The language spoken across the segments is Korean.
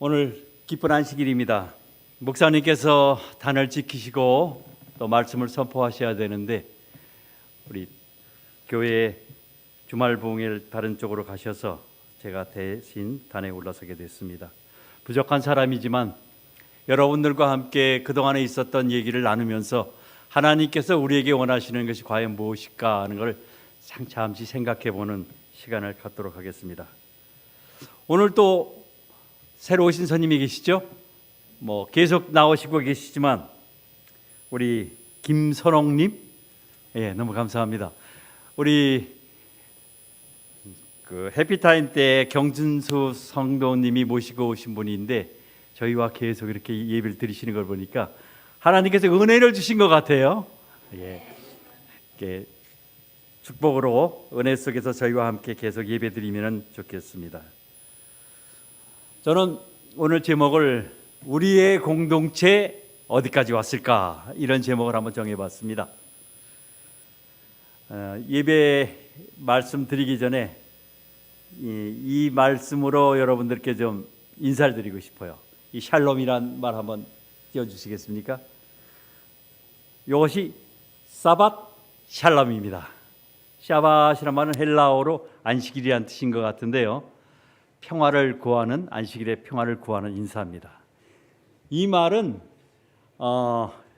오늘 기쁜 안식일입니다. 목사님께서 단을 지키시고 또 말씀을 선포하셔야 되는데 우리 교회 주말 부흥회를 다른 쪽으로 가셔서 제가 대신 단에 올라서게 됐습니다. 부족한 사람이지만 여러분들과 함께 그동안에 있었던 얘기를 나누면서 하나님께서 우리에게 원하시는 것이 과연 무엇일까 하는 걸 잠시 생각해 보는 시간을 갖도록 하겠습니다. 오늘 또 새로 오신 손님이 계시죠? 계속 나오시고 계시지만 우리 김선홍님, 너무 감사합니다. 우리 해피타임 때 경준수 성도님이 모시고 오신 분인데 저희와 계속 이렇게 예배를 드리시는 걸 보니까 하나님께서 은혜를 주신 것 같아요. 이렇게 축복으로 은혜 속에서 저희와 함께 계속 예배 드리면 좋겠습니다. 저는 오늘 제목을 우리의 공동체 어디까지 왔을까 이런 제목을 한번 정해봤습니다. 예배 말씀 드리기 전에 이 말씀으로 여러분들께 좀 인사를 드리고 싶어요. 이 샬롬이란 말 한번 띄워주시겠습니까? 이것이 사밧 샬롬입니다. 샤밧이란 말은 헬라어로 안식일이란 뜻인 것 같은데요, 평화를 구하는, 안식일의 평화를 구하는 인사입니다. 이 말은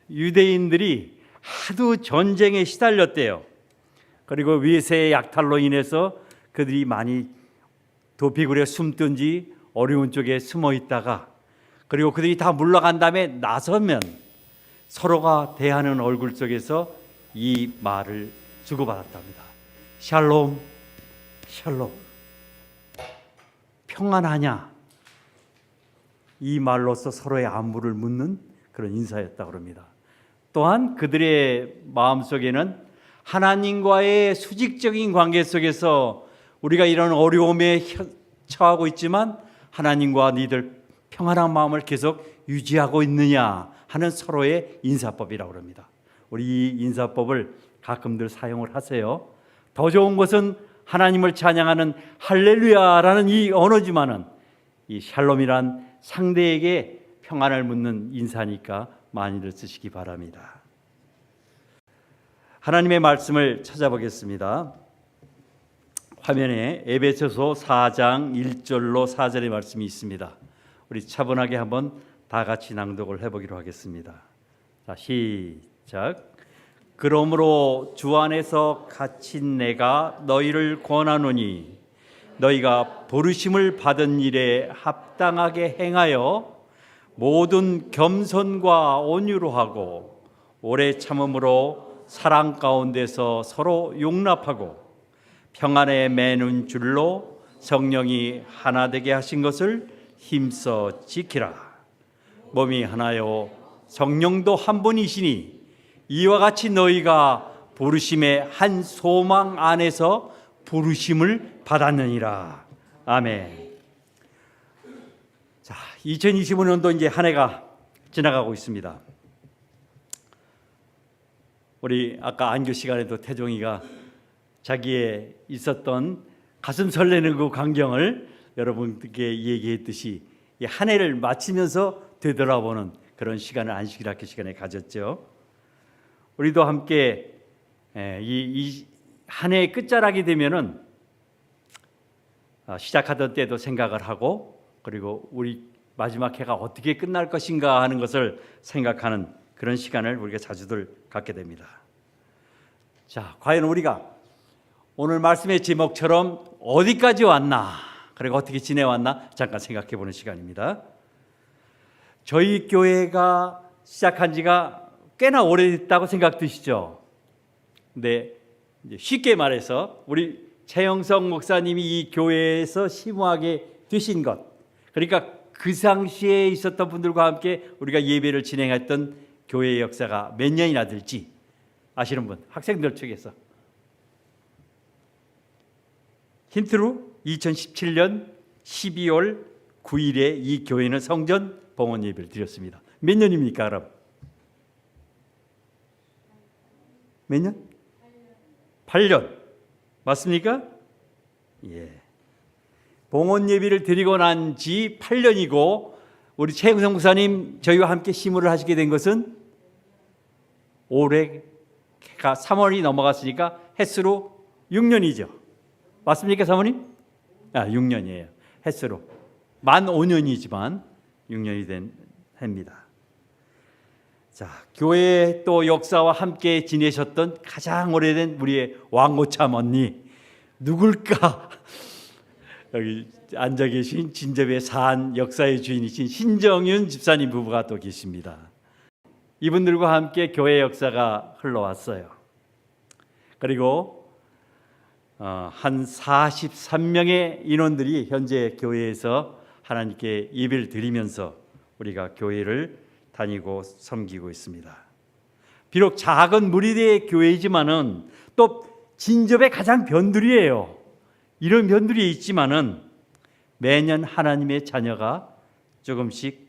유대인들이 하도 전쟁에 시달렸대요. 그리고 외세의 약탈로 인해서 그들이 많이 도피굴에 숨든지 어려운 쪽에 숨어 있다가 그리고 그들이 다 물러간 다음에 나서면 서로가 대하는 얼굴 속에서 이 말을 주고받았답니다. 샬롬, 샬롬. 평안하냐? 이 말로서 서로의 안부를 묻는 그런 인사였다고 합니다. 또한 그들의 마음속에는 하나님과의 수직적인 관계 속에서 우리가 이런 어려움에 처하고 있지만 하나님과 너희들 평안한 마음을 계속 유지하고 있느냐 하는 서로의 인사법이라고 합니다. 우리 이 인사법을 가끔들 사용을 하세요. 더 좋은 것은 하나님을 찬양하는 할렐루야라는 이 언어지만은 이 샬롬이란 상대에게 평안을 묻는 인사니까 많이들 쓰시기 바랍니다. 하나님의 말씀을 찾아보겠습니다. 화면에 에베소서 4장 1절로 4절의 말씀이 있습니다. 우리 차분하게 한번 다 같이 낭독을 해보기로 하겠습니다. 자, 시작. 그러므로 주 안에서 갇힌 내가 너희를 권하노니 너희가 부르심을 받은 일에 합당하게 행하여 모든 겸손과 온유로 하고 오래 참음으로 사랑 가운데서 서로 용납하고 평안에 매는 줄로 성령이 하나 되게 하신 것을 힘써 지키라. 몸이 하나요 성령도 한 분이시니 이와 같이 너희가 부르심의 한 소망 안에서 부르심을 받았느니라. 아멘. 자, 2025년도 이제 한 해가 지나가고 있습니다. 우리 아까 안교 시간에도 태종이가 자기의 있었던 가슴 설레는 그 광경을 여러분께 얘기했듯이 이 한 해를 마치면서 되돌아보는 그런 시간을 안식일 학교 시간에 가졌죠. 우리도 함께 이 한 해의 끝자락이 되면은 시작하던 때도 생각을 하고 그리고 우리 마지막 해가 어떻게 끝날 것인가 하는 것을 생각하는 그런 시간을 우리가 자주들 갖게 됩니다. 자, 과연 우리가 오늘 말씀의 제목처럼 어디까지 왔나, 그리고 어떻게 지내왔나 잠깐 생각해 보는 시간입니다. 저희 교회가 시작한 지가 꽤나 오래됐다고 생각드시죠? 근데 이제 쉽게 말해서 우리 최영성 목사님이 이 교회에서 심우하게 되신 것, 그러니까 그 당시에 있었던 분들과 함께 우리가 예배를 진행했던 교회의 역사가 몇 년이나 될지 아시는 분? 학생들 측에서 힌트로 2017년 12월 9일에 이 교회는 성전 봉헌 예배를 드렸습니다. 몇 년입니까 그럼? 몇 년? 8년 맞습니까? 예. 봉헌 예비를 드리고 난 지 8년이고 우리 최영성 목사님 저희와 함께 시무를 하시게 된 것은 올해가 3월이 넘어갔으니까 햇수로 6년이죠. 맞습니까, 사모님? 6년이에요. 햇수로. 만 5년이지만 6년이 된 해입니다. 자, 교회 또 역사와 함께 지내셨던 가장 오래된 우리의 왕고참 언니 누굴까? 여기 앉아 계신 진접의 산 역사의 주인이신 신정윤 집사님 부부가 또 계십니다. 이분들과 함께 교회 역사가 흘러왔어요. 그리고 한 43명의 인원들이 현재 교회에서 하나님께 예배를 드리면서 우리가 교회를 다니고 섬기고 있습니다. 비록 작은 무리대의 교회이지만은 또 진접의 가장 변두리예요. 이런 변두리에 있지만은 매년 하나님의 자녀가 조금씩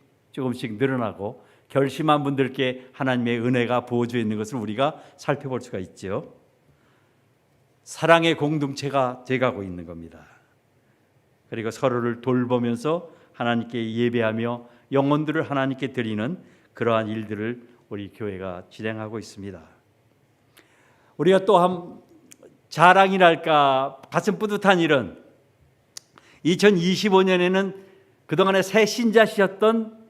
늘어나고 결심한 분들께 하나님의 은혜가 부어져 있는 것을 우리가 살펴볼 수가 있죠. 사랑의 공동체가 돼가고 있는 겁니다. 그리고 서로를 돌보면서 하나님께 예배하며 영혼들을 하나님께 드리는 그러한 일들을 우리 교회가 진행하고 있습니다. 우리가 또 한 자랑이랄까 가슴 뿌듯한 일은 2025년에는 그동안에 새 신자시셨던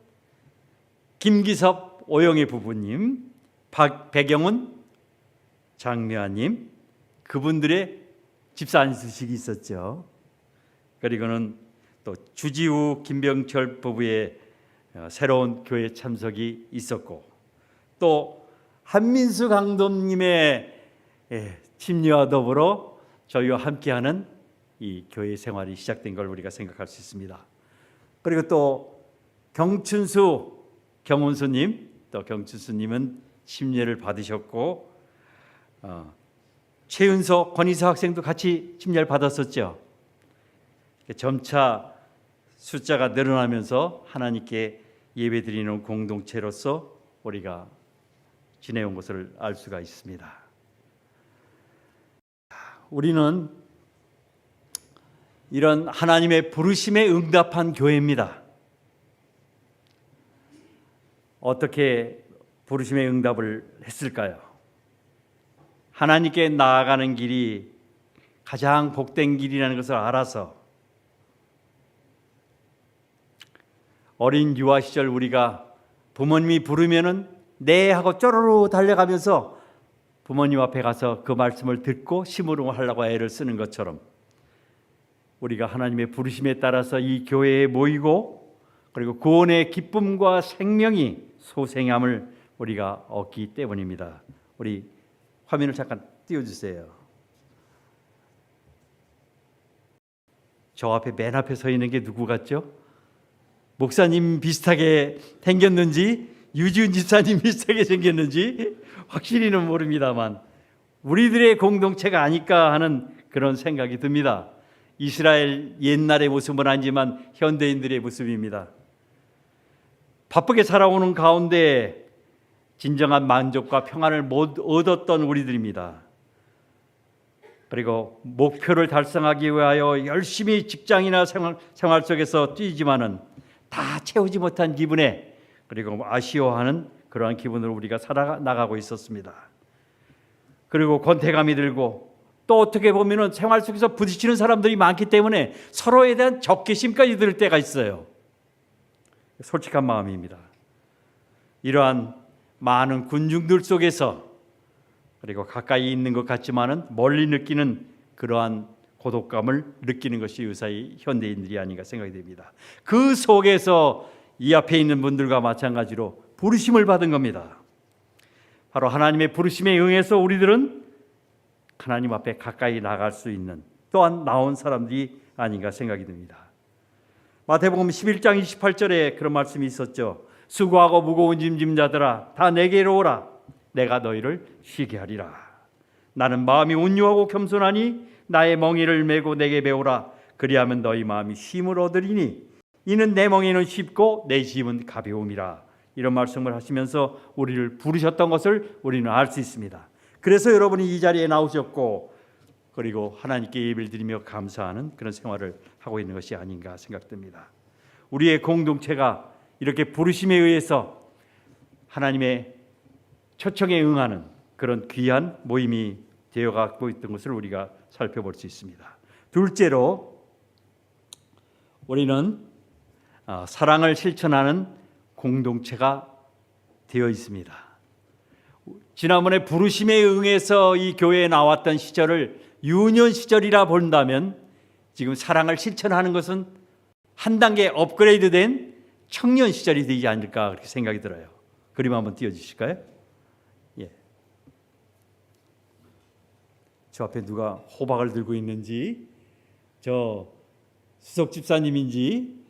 김기섭 오영애 부부님, 배경훈 장미아님 그분들의 집사 안수식이 있었죠. 그리고는 또 주지우 김병철 부부의 새로운 교회 참석이 있었고 또 한민수 강도님의 침례와 더불어 저희와 함께하는 이 교회 생활이 시작된 걸 우리가 생각할 수 있습니다. 그리고 또 경춘수 경훈수님, 또 경춘수님은 침례를 받으셨고 최은서 권희서 학생도 같이 침례를 받았었죠. 점차 숫자가 늘어나면서 하나님께 예배드리는 공동체로서 우리가 지내온 것을 알 수가 있습니다. 우리는 이런 하나님의 부르심에 응답한 교회입니다. 어떻게 부르심에 응답을 했을까요? 하나님께 나아가는 길이 가장 복된 길이라는 것을 알아서 어린 유아 시절 우리가 부모님이 부르면은 네 하고 쪼르르 달려가면서 부모님 앞에 가서 그 말씀을 듣고 심부름하려고 애를 쓰는 것처럼 우리가 하나님의 부르심에 따라서 이 교회에 모이고 그리고 구원의 기쁨과 생명이 소생함을 우리가 얻기 때문입니다. 우리 화면을 잠깐 띄워주세요. 저 앞에 맨 앞에 서 있는 게 누구 같죠? 목사님 비슷하게 생겼는지 유지훈 집사님 비슷하게 생겼는지 확실히는 모릅니다만 우리들의 공동체가 아닐까 하는 그런 생각이 듭니다. 이스라엘 옛날의 모습은 아니지만 현대인들의 모습입니다. 바쁘게 살아오는 가운데 진정한 만족과 평안을 못 얻었던 우리들입니다. 그리고 목표를 달성하기 위하여 열심히 직장이나 생활 속에서 뛰지만은 다 채우지 못한 기분에 그리고 아쉬워하는 그러한 기분으로 우리가 살아나가고 있었습니다. 그리고 권태감이 들고 또 어떻게 보면은 생활 속에서 부딪히는 사람들이 많기 때문에 서로에 대한 적개심까지 들 때가 있어요. 솔직한 마음입니다. 이러한 많은 군중들 속에서 그리고 가까이 있는 것 같지만은 멀리 느끼는 그러한 고독감을 느끼는 것이 유사히 현대인들이 아닌가 생각이 됩니다. 그 속에서 이 앞에 있는 분들과 마찬가지로 부르심을 받은 겁니다. 바로 하나님의 부르심에 응해서 우리들은 하나님 앞에 가까이 나갈 수 있는 또한 나온 사람들이 아닌가 생각이 듭니다. 마태복음 11장 28절에 그런 말씀이 있었죠. 수고하고 무거운 짐진 자들아 다 내게로 오라. 내가 너희를 쉬게 하리라. 나는 마음이 온유하고 겸손하니 나의 멍에를 메고 내게 배우라. 그리하면 너희 마음이 쉼을 얻으리니 이는 내 멍에는 쉽고 내 짐은 가벼움이라. 이런 말씀을 하시면서 우리를 부르셨던 것을 우리는 알 수 있습니다. 그래서 여러분이 이 자리에 나오셨고 그리고 하나님께 예배를 드리며 감사하는 그런 생활을 하고 있는 것이 아닌가 생각됩니다. 우리의 공동체가 이렇게 부르심에 의해서 하나님의 초청에 응하는 그런 귀한 모임이 되어가고 있던 것을 우리가 살펴볼 수 있습니다. 둘째로 우리는 사랑을 실천하는 공동체가 되어 있습니다. 지난번에 부르심에 응해서 이 교회에 나왔던 시절을 유년 시절이라 본다면 지금 사랑을 실천하는 것은 한 단계 업그레이드된 청년 시절이 되지 않을까 그렇게 생각이 들어요. 그림 한번 띄워주실까요? 예. 저 앞에 누가 호박을 들고 있는지, 저 수석 집사님인지,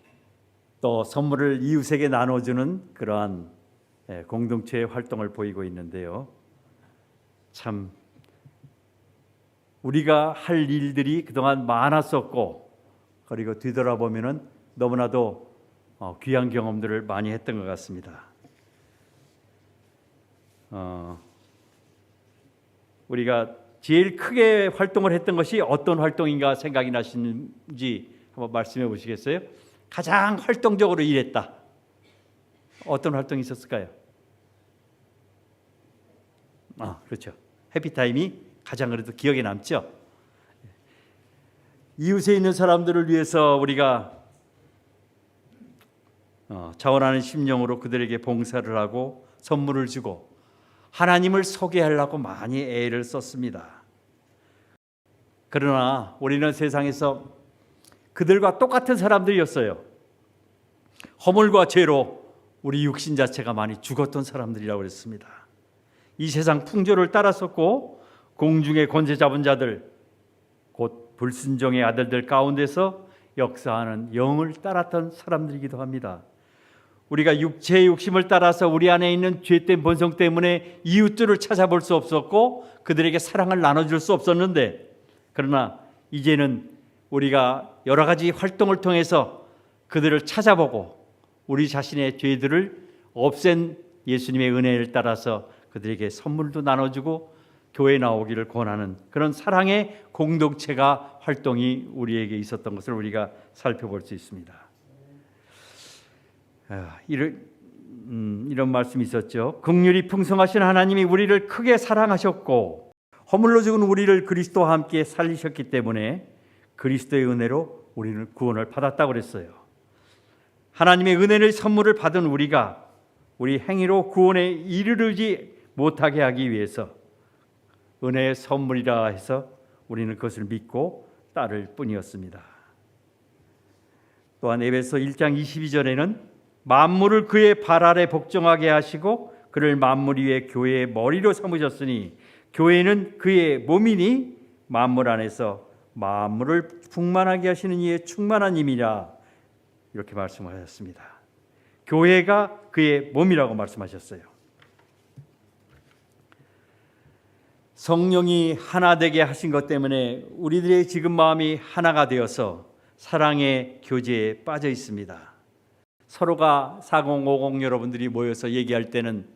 또 선물을 이웃에게 나눠주는 그러한 공동체의 활동을 보이고 있는데요. 참 우리가 할 일들이 그동안 많았었고, 그리고 뒤돌아보면은 너무나도 귀한 경험들을 많이 했던 것 같습니다. 우리가 제일 크게 활동을 했던 것이 어떤 활동인가 생각이 나시는지 한번 말씀해 보시겠어요? 가장 활동적으로 일했다. 어떤 활동이 있었을까요? 그렇죠. 해피타임이 가장 그래도 기억에 남죠. 이웃에 있는 사람들을 위해서 우리가 자원하는 심령으로 그들에게 봉사를 하고 선물을 주고 하나님을 소개하려고 많이 애를 썼습니다. 그러나 우리는 세상에서 그들과 똑같은 사람들이었어요. 허물과 죄로 우리 육신 자체가 많이 죽었던 사람들이라고 그랬습니다. 이 세상 풍조를 따랐었고 공중의 권세 잡은 자들, 곧 불순종의 아들들 가운데서 역사하는 영을 따랐던 사람들이기도 합니다. 우리가 육체의 욕심을 따라서 우리 안에 있는 죄된 본성 때문에 이웃들을 찾아볼 수 없었고 그들에게 사랑을 나눠줄 수 없었는데, 그러나 이제는 우리가 여러 가지 활동을 통해서 그들을 찾아보고 우리 자신의 죄들을 없앤 예수님의 은혜를 따라서 그들에게 선물도 나눠주고 교회에 나오기를 권하는 그런 사랑의 공동체가 활동이 우리에게 있었던 것을 우리가 살펴볼 수 있습니다. 이런 말씀이 있었죠. 긍휼이 풍성하신 하나님이 우리를 크게 사랑하셨고 허물로 죽은 우리를 그리스도와 함께 살리셨기 때문에 그리스도의 은혜로 우리는 구원을 받았다고 그랬어요. 하나님의 은혜의 선물을 받은 우리가 우리 행위로 구원에 이르르지 못하게 하기 위해서 은혜의 선물이라 해서 우리는 그것을 믿고 따를 뿐이었습니다. 또한 에베소 1장 22절에는 만물을 그의 발 아래 복종하게 하시고 그를 만물 위에 교회의 머리로 삼으셨으니 교회는 그의 몸이니 만물 안에서 만물을 풍만하게 하시는 이의 충만한 힘이라, 이렇게 말씀하셨습니다. 교회가 그의 몸이라고 말씀하셨어요. 성령이 하나 되게 하신 것 때문에 우리들의 지금 마음이 하나가 되어서 사랑의 교제에 빠져 있습니다. 서로가 4050 여러분들이 모여서 얘기할 때는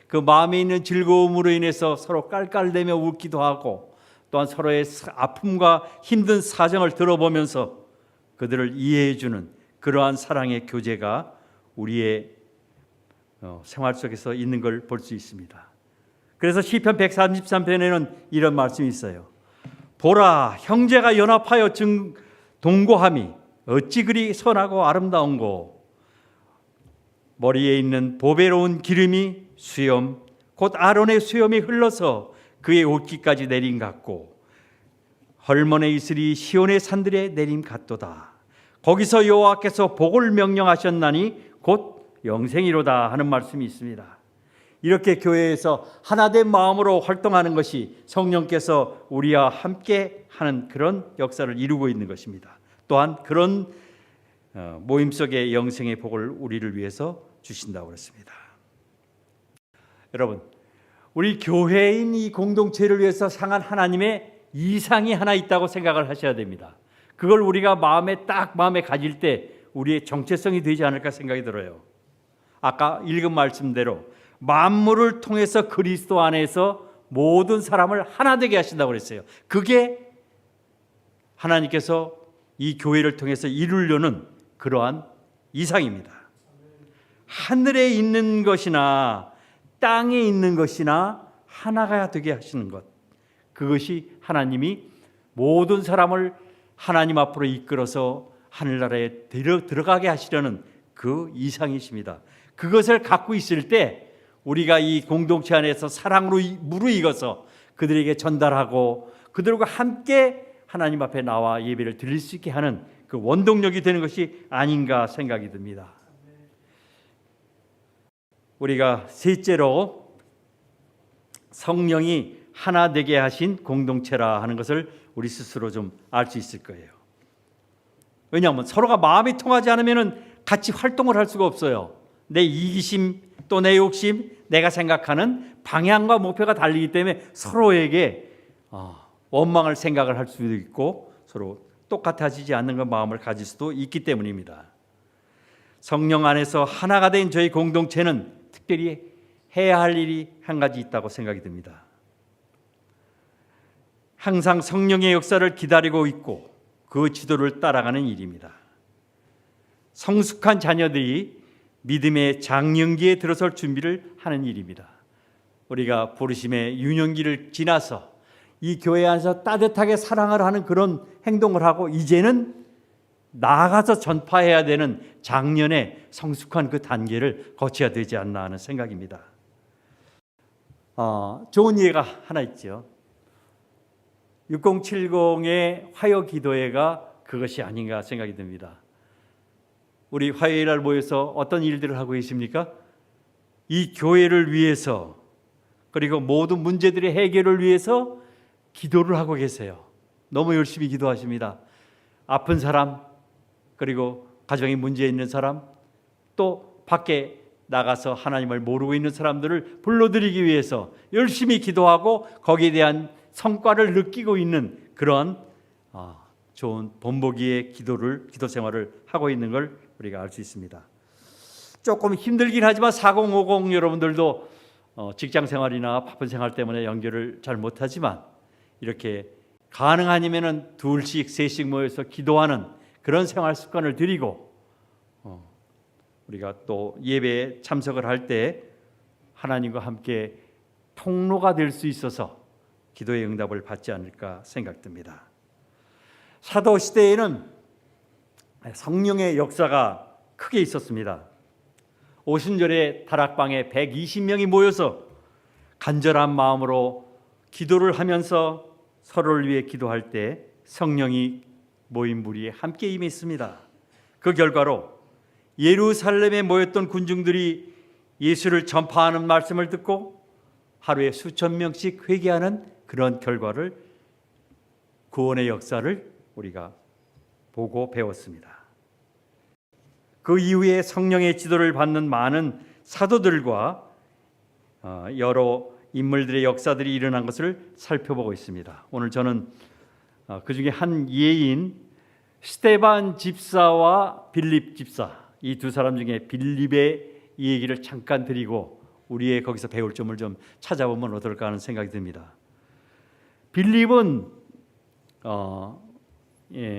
그 마음에 있는 즐거움으로 인해서 서로 깔깔대며 웃기도 하고, 또한 서로의 아픔과 힘든 사정을 들어보면서 그들을 이해해주는 그러한 사랑의 교제가 우리의 생활 속에서 있는 걸 볼 수 있습니다. 그래서 시편 133편에는 이런 말씀이 있어요. 보라, 형제가 연합하여 동거함이 어찌 그리 선하고 아름다운고. 머리에 있는 보배로운 기름이 수염, 곧 아론의 수염이 흘러서 그의 옷깃까지 내림 같고 헐몬의 이슬이 시온의 산들에 내림 같도다. 거기서 여호와께서 복을 명령하셨나니 곧 영생이로다 하는 말씀이 있습니다. 이렇게 교회에서 하나된 마음으로 활동하는 것이 성령께서 우리와 함께 하는 그런 역사를 이루고 있는 것입니다. 또한 그런 모임 속의 영생의 복을 우리를 위해서 주신다고 그랬습니다. 여러분, 우리 교회인 이 공동체를 위해서 상한 하나님의 이상이 하나 있다고 생각을 하셔야 됩니다. 그걸 우리가 마음에 가질 때 우리의 정체성이 되지 않을까 생각이 들어요. 아까 읽은 말씀대로 만물을 통해서 그리스도 안에서 모든 사람을 하나 되게 하신다고 그랬어요. 그게 하나님께서 이 교회를 통해서 이루려는 그러한 이상입니다. 하늘에 있는 것이나 땅에 있는 것이나 하나가 되게 하시는 것, 그것이 하나님이 모든 사람을 하나님 앞으로 이끌어서 하늘나라에 들어가게 하시려는 그 이상이십니다. 그것을 갖고 있을 때 우리가 이 공동체 안에서 사랑으로 무르익어서 그들에게 전달하고 그들과 함께 하나님 앞에 나와 예배를 드릴 수 있게 하는 그 원동력이 되는 것이 아닌가 생각이 듭니다. 우리가 셋째로 성령이 하나 되게 하신 공동체라 하는 것을 우리 스스로 좀 알 수 있을 거예요. 왜냐하면 서로가 마음이 통하지 않으면 같이 활동을 할 수가 없어요. 내 이기심 또 내 욕심, 내가 생각하는 방향과 목표가 달리기 때문에 서로에게 원망을 생각을 할 수도 있고 서로 똑같아지지 않는 그 마음을 가질 수도 있기 때문입니다. 성령 안에서 하나가 된 저희 공동체는 특별히 해야 할 일이 한 가지 있다고 생각이 듭니다. 항상 성령의 역사를 기다리고 있고 그 지도를 따라가는 일입니다. 성숙한 자녀들이 믿음의 장년기에 들어설 준비를 하는 일입니다. 우리가 부르심의 유년기를 지나서 이 교회 안에서 따뜻하게 사랑을 하는 그런 행동을 하고 이제는 나아가서 전파해야 되는 장년의 성숙한 그 단계를 거쳐야 되지 않나 하는 생각입니다. 좋은 예가 하나 있죠. 6070의 화요 기도회가 그것이 아닌가 생각이 듭니다. 우리 화요일날 모여서 어떤 일들을 하고 계십니까? 이 교회를 위해서 그리고 모든 문제들의 해결을 위해서 기도를 하고 계세요. 너무 열심히 기도하십니다. 아픈 사람, 그리고 가정에 문제 있는 사람, 또 밖에 나가서 하나님을 모르고 있는 사람들을 불러들이기 위해서 열심히 기도하고 거기에 대한 성과를 느끼고 있는 그런 좋은 본보기의 기도 생활을 하고 있는 걸 우리가 알 수 있습니다. 조금 힘들긴 하지만 4050 여러분들도 직장 생활이나 바쁜 생활 때문에 연결을 잘 못하지만 이렇게 가능하면은 2씩 3씩 모여서 기도하는 그런 생활 습관을 들이고 우리가 또 예배에 참석을 할 때 하나님과 함께 통로가 될 수 있어서 기도의 응답을 받지 않을까 생각됩니다. 사도 시대에는 성령의 역사가 크게 있었습니다. 오순절에 다락방에 120명이 모여서 간절한 마음으로 기도를 하면서 서로를 위해 기도할 때 성령이 모인 무리에 함께 임했습니다. 그 결과로 예루살렘에 모였던 군중들이 예수를 전파하는 말씀을 듣고 하루에 수천 명씩 회개하는 그런 결과를, 구원의 역사를 우리가 보고 배웠습니다. 그 이후에 성령의 지도를 받는 많은 사도들과 여러 인물들의 역사들이 일어난 것을 살펴보고 있습니다. 오늘 저는 그 중에 한 예인 스데반 집사와 빌립 집사, 이 두 사람 중에 빌립의 이 얘기를 잠깐 드리고 우리의 거기서 배울 점을 좀 찾아보면 어떨까 하는 생각이 듭니다. 빌립은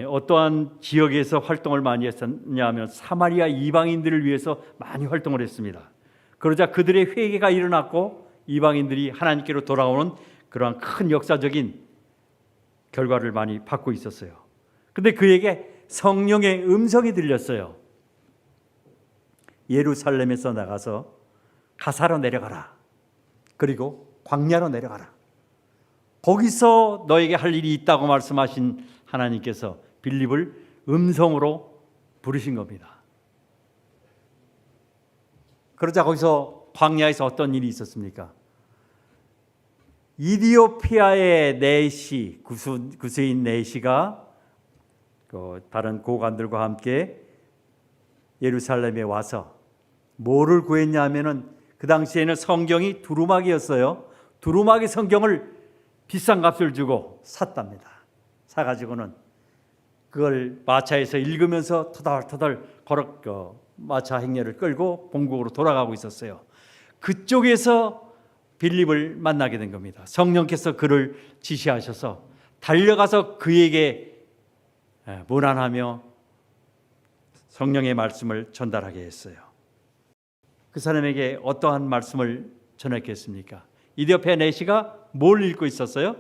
어떠한 지역에서 활동을 많이 했었냐면 사마리아 이방인들을 위해서 많이 활동을 했습니다. 그러자 그들의 회개가 일어났고 이방인들이 하나님께로 돌아오는 그러한 큰 역사적인 결과를 많이 받고 있었어요. 그런데 그에게 성령의 음성이 들렸어요. 예루살렘에서 나가서 가사로 내려가라. 그리고 광야로 내려가라. 거기서 너에게 할 일이 있다고 말씀하신 하나님께서 빌립을 음성으로 부르신 겁니다. 그러자 거기서 광야에서 어떤 일이 있었습니까? 이디오피아의 네시, 구스인 네시가 다른 고관들과 함께 예루살렘에 와서 뭐를 구했냐 하면은 그 당시에는 성경이 두루마기였어요. 두루마기 성경을 비싼 값을 주고 샀답니다. 사가지고는 그걸 마차에서 읽으면서 터덜터덜 마차 행렬을 끌고 본국으로 돌아가고 있었어요. 그쪽에서 빌립을 만나게 된 겁니다. 성령께서 그를 지시하셔서 달려가서 그에게 무난하며 성령의 말씀을 전달하게 했어요. 그 사람에게 어떠한 말씀을 전했겠습니까? 이디오피아 내시가 뭘 읽고 있었어요?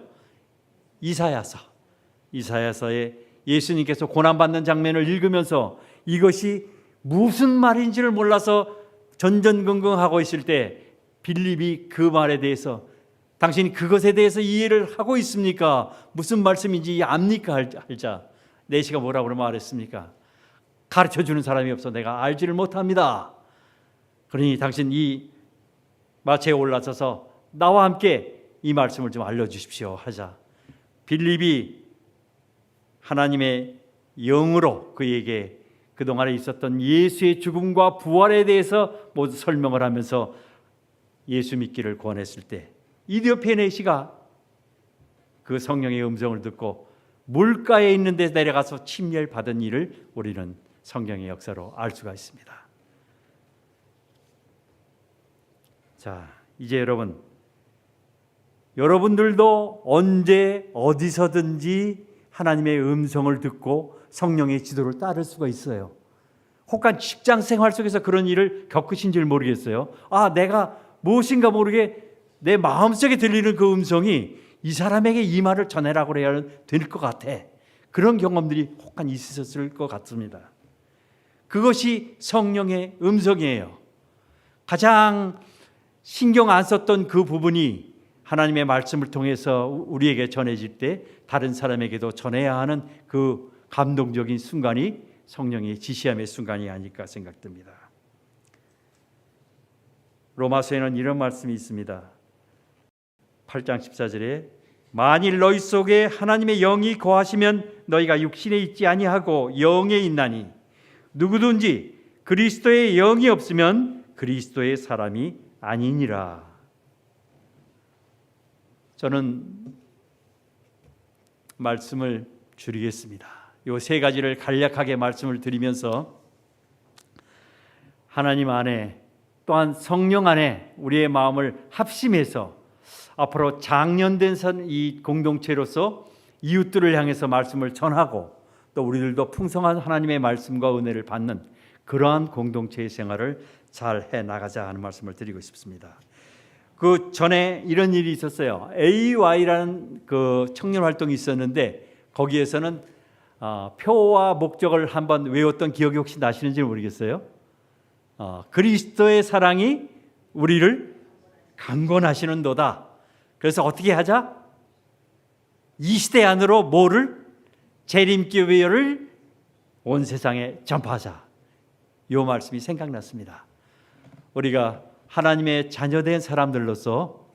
이사야서에 예수님께서 고난받는 장면을 읽으면서 이것이 무슨 말인지를 몰라서 전전긍긍하고 있을 때 빌립이 그 말에 대해서 당신이 그것에 대해서 이해를 하고 있습니까? 무슨 말씀인지 압니까? 할자 내시가 뭐라고 말했습니까? 가르쳐주는 사람이 없어 내가 알지를 못합니다. 그러니 당신 이 마차에 올라서서 나와 함께 이 말씀을 좀 알려주십시오 하자 빌립이 하나님의 영으로 그에게 그동안에 있었던 예수의 죽음과 부활에 대해서 모두 설명을 하면서 예수 믿기를 권했을 때 이디오피아 내시가 그 성령의 음성을 듣고 물가에 있는 데 내려가서 침례받은 일을 우리는 성경의 역사로 알 수가 있습니다. 자, 이제 여러분들도 언제 어디서든지 하나님의 음성을 듣고 성령의 지도를 따를 수가 있어요. 혹한 직장 생활 속에서 그런 일을 겪으신지 모르겠어요. 내가 무엇인가 모르게 내 마음속에 들리는 그 음성이 이 사람에게 이 말을 전해라고 해야 될 것 같아. 그런 경험들이 혹한 있으셨을 것 같습니다. 그것이 성령의 음성이에요. 가장 신경 안 썼던 그 부분이 하나님의 말씀을 통해서 우리에게 전해질 때 다른 사람에게도 전해야 하는 그 감동적인 순간이 성령의 지시함의 순간이 아닐까 생각됩니다. 로마서에는 이런 말씀이 있습니다. 8장 14절에 만일 너희 속에 하나님의 영이 거하시면 너희가 육신에 있지 아니하고 영에 있나니 누구든지 그리스도의 영이 없으면 그리스도의 사람이 아니니라. 저는 말씀을 줄이겠습니다. 이 세 가지를 간략하게 말씀을 드리면서 하나님 안에 또한 성령 안에 우리의 마음을 합심해서 앞으로 장년된 이 공동체로서 이웃들을 향해서 말씀을 전하고 또 우리들도 풍성한 하나님의 말씀과 은혜를 받는 그러한 공동체의 생활을 잘 해나가자 하는 말씀을 드리고 싶습니다. 그 전에 이런 일이 있었어요. AY라는 그 청년 활동이 있었는데 거기에서는 표와 목적을 한번 외웠던 기억이 혹시 나시는지 모르겠어요. 그리스도의 사랑이 우리를 강권하시는도다. 그래서 어떻게 하자? 이 시대 안으로 뭐를? 재림교회를 온 세상에 전파하자. 이 말씀이 생각났습니다. 우리가 하나님의 자녀된 사람들로서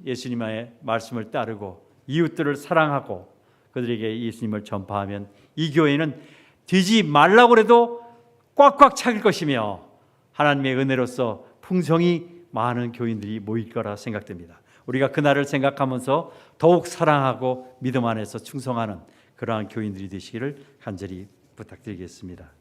예수님의 말씀을 따르고 이웃들을 사랑하고 그들에게 예수님을 전파하면 이 교회는 되지 말라고 해도 꽉꽉 차길 것이며 하나님의 은혜로서 풍성이 많은 교인들이 모일 거라 생각됩니다. 우리가 그날을 생각하면서 더욱 사랑하고 믿음 안에서 충성하는 그러한 교인들이 되시기를 간절히 부탁드리겠습니다.